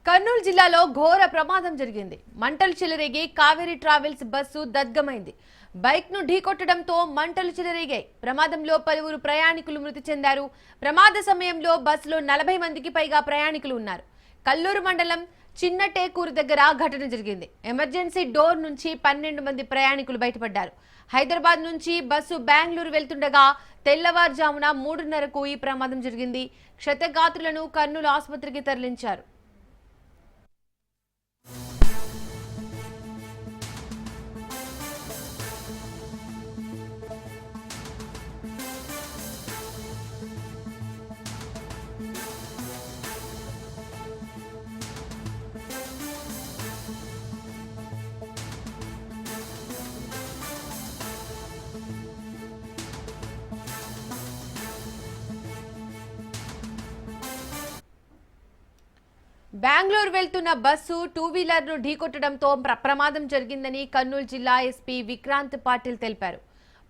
కర్నూలు జిల్లాలో ఘోర ప్రమాదం జరిగింది. మంటలు చెలరేగి కావేరీ ట్రావెల్స్ బస్సు దగ్ధమైంది. బైక్ ను ఢీకొట్టడంతో మంటలు చెలరేగాయి. ప్రమాదంలో పలువురు ప్రయాణికులు మృతి చెందారు. ప్రమాద సమయంలో బస్సులో 40 మందికి పైగా ప్రయాణికులు ఉన్నారు. కల్లూరు మండలం చిన్న టేకూరు దగ్గర ఘటన జరిగింది. ఎమర్జెన్సీ డోర్ నుంచి 12 మంది ప్రయాణికులు బయటపడ్డారు. హైదరాబాద్ నుంచి బస్సు బెంగళూరు వెళ్తుండగా తెల్లవారుజామున 3:30కు ఈ ప్రమాదం జరిగింది. క్షతగాత్రులను కర్నూలు ఆసుపత్రికి తరలించారు. బెంగళూరు వెళ్తున్న బస్సు 2 వీలర్ను ఢీకొట్టడంతో ప్రమాదం జరిగిందని కర్నూలు జిల్లా ఎస్పీ విక్రాంత్ పాటిల్ తెలిపారు.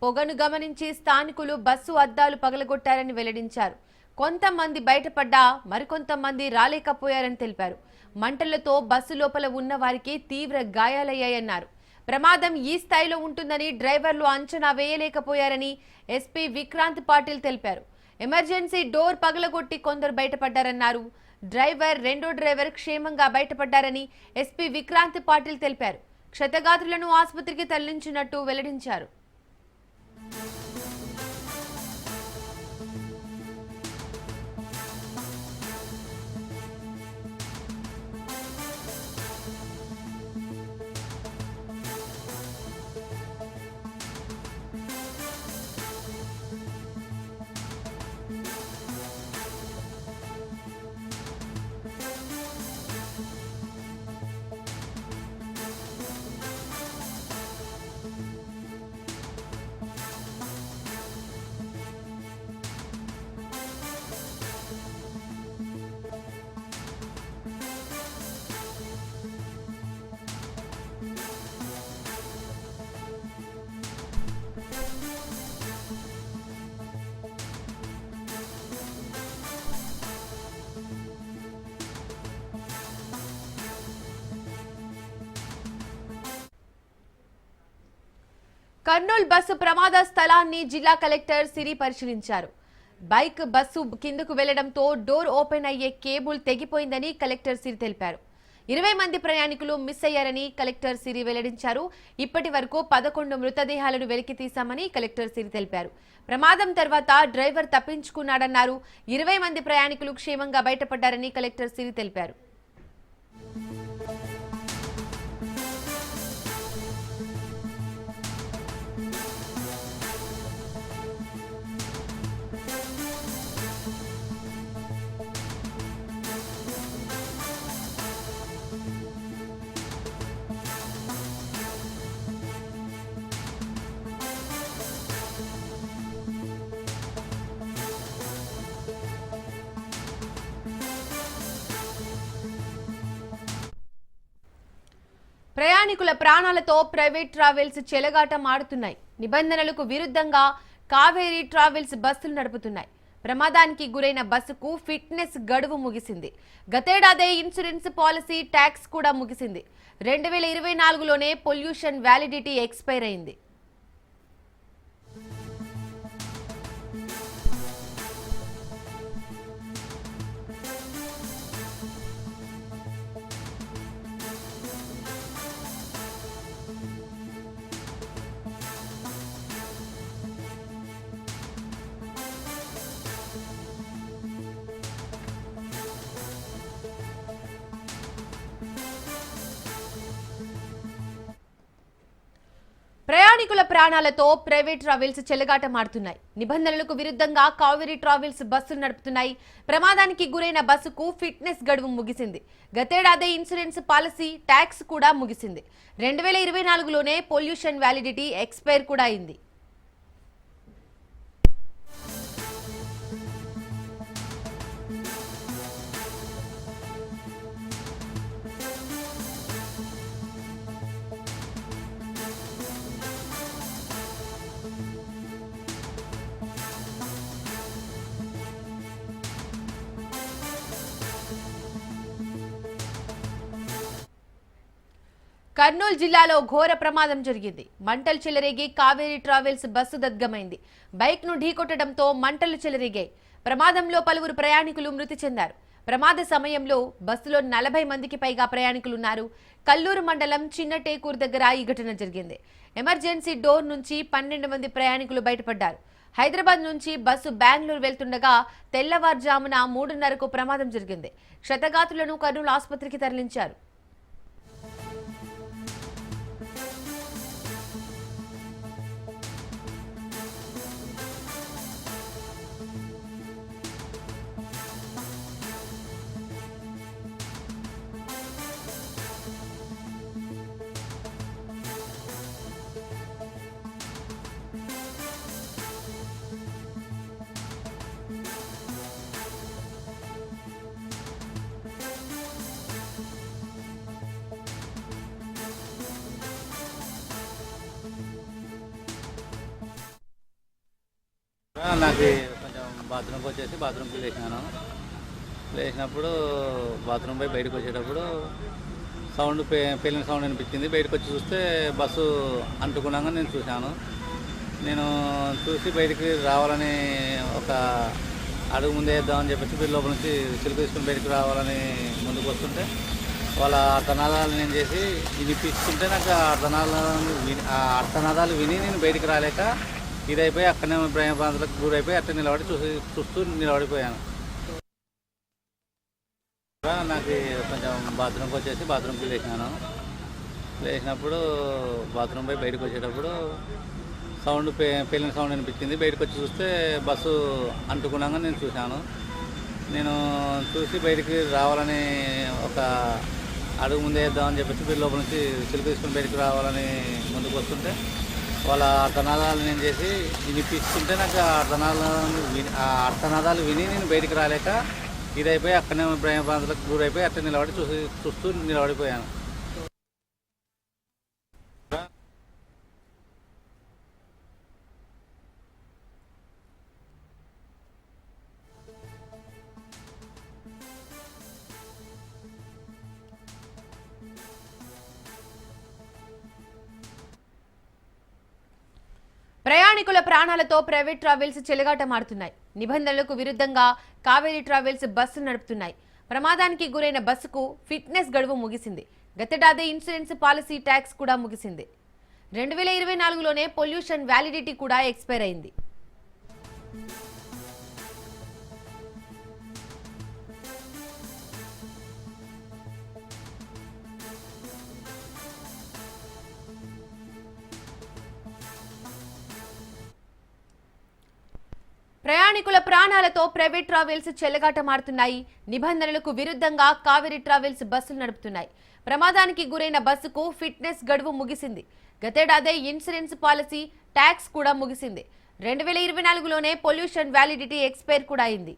పొగను గమనించి స్థానికులు బస్సు అద్దాలు పగలగొట్టారని వెల్లడించారు. కొంతమంది బయటపడ్డా మరికొంతమంది రాలేకపోయారని తెలిపారు. మంటలతో బస్సు లోపల ఉన్న వారికి తీవ్ర గాయాలయ్యాయన్నారు. ప్రమాదం ఈ స్థాయిలో ఉంటుందని డ్రైవర్లు అంచనా వేయలేకపోయారని ఎస్పీ విక్రాంత్ పాటిల్ తెలిపారు. ఎమర్జెన్సీ డోర్ పగలగొట్టి కొందరు బయటపడ్డారన్నారు. రెండో డ్రైవర్ క్షేమంగా బయటపడ్డారని ఎస్పీ విక్రాంత్ పాటిల్ తెలిపారు. క్షతగాత్రులను ఆసుపత్రికి తరలించినట్టు వెల్లడించారు. కర్నూలు బస్సు ప్రమాద స్థలాన్ని జిల్లా కలెక్టర్ సిరి పరిశీలించారు. బస్సు కిందకు వెళ్లడంతో డోర్ ఓపెన్ అయ్యే కేబుల్ తెగిపోయిందని కలెక్టర్ సిరి తెలిపారు. 20 మంది ప్రయాణికులు మిస్ అయ్యారని కలెక్టర్ సిరి వెల్లడించారు. ఇప్పటి వరకు 11 మృతదేహాలను వెలికి తీశామని కలెక్టర్ సిరి తెలిపారు. ప్రమాదం తర్వాత డ్రైవర్ తప్పించుకున్నాడన్నారు. 20 మంది ప్రయాణికులు క్షేమంగా బయటపడ్డారని కలెక్టర్ సిరి తెలిపారు. ప్రయాణికుల ప్రాణాలతో ప్రైవేట్ ట్రావెల్స్ చెలగాటం ఆడుతున్నాయి. నిబంధనలకు విరుద్ధంగా కావేరీ ట్రావెల్స్ బస్సులు నడుపుతున్నాయి. ప్రమాదానికి గురైన బస్సుకు ఫిట్నెస్ గడువు ముగిసింది. గతేడాదే ఇన్సూరెన్స్ పాలసీ ట్యాక్స్ కూడా ముగిసింది. 2024లోనే పొల్యూషన్ వ్యాలిడిటీ ఎక్స్పైర్ అయింది. ప్రయాణికుల ప్రాణాలతో ప్రైవేట్ ట్రావెల్స్ చెలగాటమాడుతున్నాయి. నిబంధనలకు విరుద్ధంగా కావేరీ ట్రావెల్స్ బస్సులు నడుపుతున్నాయి. ప్రమాదానికి గురైన బస్సుకు ఫిట్నెస్ గడువు ముగిసింది. గతేడాదే ఇన్సూరెన్స్ పాలసీ ట్యాక్స్ కూడా ముగిసింది. 2024లోనే పొల్యూషన్ వ్యాలిడిటీ ఎక్స్పైర్ కూడా అయింది. కర్నూలు జిల్లాలో ఘోర ప్రమాదం జరిగింది. మంటలు చెలరేగి కావేరీ ట్రావెల్స్ బస్సు దగ్ధమైంది. బైక్ ను ఢీకొట్టడంతో మంటలు చెలరేగాయి. ప్రమాదంలో పలువురు ప్రయాణికులు మృతి చెందారు. ప్రమాద సమయంలో బస్సులో 40 మందికి పైగా ప్రయాణికులున్నారు. కల్లూరు మండలం చిన్నటేకూరు దగ్గర ఈ ఘటన జరిగింది. ఎమర్జెన్సీ డోర్ నుంచి 12 మంది ప్రయాణికులు బయటపడ్డారు. హైదరాబాద్ నుంచి బస్సు బెంగళూరు వెళ్తుండగా తెల్లవారుజామున 3:30కు ప్రమాదం జరిగింది. క్షతగాత్రులను కర్నూలు ఆసుపత్రికి తరలించారు. నాకు కొంచెం బాత్రూమ్కి వచ్చేసి బాత్రూమ్కి లేచినప్పుడు బాత్రూమ్ పోయి బయటకు వచ్చేటప్పుడు సౌండ్ పేలిన సౌండ్ అనిపించింది. బయటకు వచ్చి చూస్తే బస్సు అంటుకున్నాక నేను చూశాను. నేను చూసి బయటికి రావాలని ఒక అడుగు ముందే వేద్దామని చెప్పేసి వీళ్ళ లోపల నుంచి చిలుకు తీసుకుని బయటకు రావాలని ముందుకు వస్తుంటే వాళ్ళ అర్థనాదాలు నేను చేసి వినిపిస్తుంటే నాకు ఆ అర్థనాదాలు విని నేను బయటికి రాలేక ఇదైపోయి అక్కడనే భయ ప్రాంతాలకు గురైపోయి అట్లా నిలబడి చూస్తూ నిలబడిపోయాను. నాకు కొంచెం బాత్రూమ్కి వచ్చేసి బాత్రూమ్కి లేచినప్పుడు బాత్రూమ్ పోయి బయటకు వచ్చేటప్పుడు సౌండ్ పేలిన సౌండ్ అనిపించింది. బయటకు వచ్చి చూస్తే బస్సు అంటుకున్నాక నేను చూశాను. నేను చూసి బయటికి రావాలని ఒక అడుగు ముందే వేద్దామని చెప్పేసి వీళ్ళ లోపల నుంచి చిలుకు తీసుకుని బయటకు రావాలని ముందుకు వస్తుంటే వాళ్ళ అర్థనాదాలు నేను చేసి వినిపిస్తుంటే నాకు ఆ అర్థనాదాలు విని నేను బయటికి రాలేక ఇదైపోయి అక్కడనే భయ ప్రాంతాలకు గురైపోయి అట్లా నిలబడి చూస్తూ నిలబడిపోయాను. ప్రయాణికుల ప్రాణాలతో ప్రైవేట్ ట్రావెల్స్ చెలగాటమాడుతున్నాయి. నిబంధనలకు విరుద్ధంగా కావేరీ ట్రావెల్స్ బస్సు నడుపుతున్నాయి. ప్రమాదానికి గురైన బస్సుకు ఫిట్నెస్ గడువు ముగిసింది. గతేడాది ఇన్సూరెన్స్ పాలసీ ట్యాక్స్ కూడా ముగిసింది. 2024లోనే పొల్యూషన్ వ్యాలిడిటీ కూడా ఎక్స్పైర్ అయింది. ప్రయాణికుల ప్రాణాలతో ప్రైవేట్ ట్రావెల్స్ చెలగాటమాడుతున్నాయి. నిబంధనలకు విరుద్ధంగా కావేరీ ట్రావెల్స్ బస్సులు నడుపుతున్నాయి. ప్రమాదానికి గురైన బస్సుకు ఫిట్నెస్ గడువు ముగిసింది. గతేడాదే ఇన్సూరెన్స్ పాలసీ ట్యాక్స్ కూడా ముగిసింది. 2024లోనే పొల్యూషన్ వ్యాలిడిటీ ఎక్స్పైర్ కూడా అయింది.